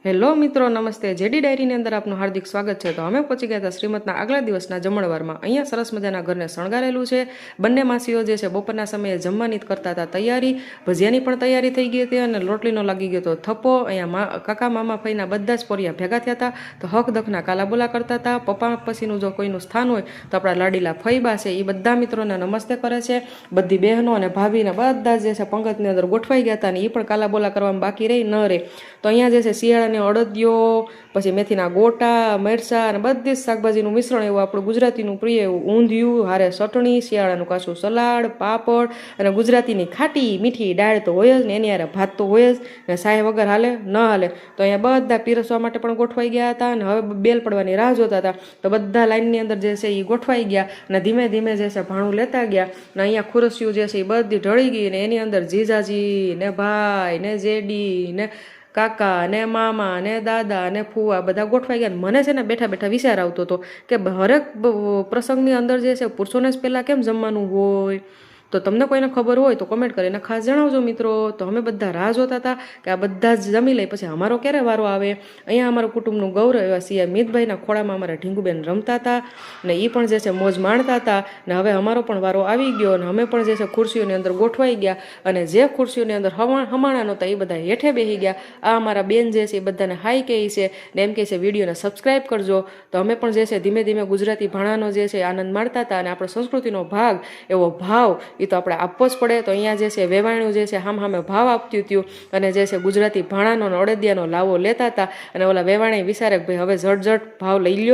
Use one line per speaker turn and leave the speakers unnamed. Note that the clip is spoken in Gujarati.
હેલો મિત્રો, નમસ્તે. જેડી ડાયરીની અંદર આપનું હાર્દિક સ્વાગત છે. તો અમે પહોંચી ગયા હતા શ્રીમતના આગલા દિવસના જમણવારમાં. અહીંયા સરસ મજાના ઘરને શણગારેલું છે. બંને માસીઓ જે છે બપોરના સમયે જમવાની કરતા હતા તૈયારી. ભજીયાની પણ તૈયારી થઈ ગઈ હતી અને રોટલીનો લાગી ગયો હતો થપ્પો. અહીંયા કાકા મામા ફઈના બધા જ પોરિયા ભેગા થયા હતા. તો હક દખના કાલાબોલા કરતા હતા. પપ્પા પછીનું જો કોઈનું સ્થાન હોય તો આપણા લાડીલા ફઈબા છે એ બધા મિત્રોને નમસ્તે કરે છે. બધી બહેનો અને ભાભીને બધા જે છે પંગતની અંદર ગોઠવાઈ ગયા હતા અને એ પણ કાલાબોલા કરવામાં બાકી રહી ન રહે. તો અહીંયા જે છે શિયાળા અડદિયો, પછી મેથીના ગોટા, મરચાં અને બધી જ શાકભાજીનું મિશ્રણ એવું આપણું ગુજરાતીનું પ્રિય એવું ઊંધિયું, હારે ચટણી, શિયાળાનું કાચું સલાડ, પાપડ અને ગુજરાતીની ખાટી મીઠી દાળ તો હોય જ ને, એની હારે ભાત તો હોય જ ને, સાય વગર હાલે ન હાલે. તો અહીંયા બધા પીરસવા માટે પણ ગોઠવાઈ ગયા હતા અને હવે બેલ પડવાની રાહ જોતા હતા. તો બધા લાઈનની અંદર જે છે એ ગોઠવાઈ ગયા અને ધીમે ધીમે જે છે ભાણું લેતા ગયા ને અહીંયા ખુરશીઓ જે છે એ બધી ઢળી ગઈ ને એની અંદર જીજાજી ને ભાઈ ને જેડી ને કાકા ને મામા ને દાદા ને ફુવા બધા ગોઠવાઈ ગયા. મને છે ને બેઠા બેઠા વિચાર આવતો હતો કે હરેક પ્રસંગની અંદર જે છે પુરુષોને જ પહેલાં કેમ જમવાનું હોય. તો તમને કોઈને ખબર હોય તો કોમેન્ટ કરીને ખાસ જણાવજો મિત્રો. તો અમે બધા રાહ જોતા હતા કે આ બધા જ જમી લઈ પછી અમારો ક્યારે વારો આવે. અહીંયા અમારું કુટુંબનું ગૌરવ એવા સીએમ મિતભાઈના ખોળામાં અમારા ઢીંગુબેન રમતા હતા ને એ પણ જે છે મોજ માણતા હતા. ને હવે અમારો પણ વારો આવી ગયો અને અમે પણ જે છે ખુરશીઓની અંદર ગોઠવાઈ ગયા અને જે ખુરશીઓની અંદર હમાણા નહોતા એ બધા હેઠે બેસી ગયા. આ અમારા બેન જે છે એ બધાને હાઈ કહે છે ને એમ કહે છે વિડીયોને સબસ્ક્રાઈબ કરજો. તો અમે પણ જે છે ધીમે ધીમે ગુજરાતી ભાણાનો જે છે આનંદ માણતા હતા અને આપણા સંસ્કૃતિનો ભાગ એવો ભાવ એ તો આપણે આપવો જ પડે. તો અહીંયા જે છે વેવાણ્યું જે છે સામે ભાવ આપતું હતું અને જે છે ગુજરાતી ભાણાનો અડદિયાનો લાવો લેતા હતા અને ઓલા વેવાણી વિચારે ભાઈ હવે ઝટઝટ ભાવ લઈ લ્યો.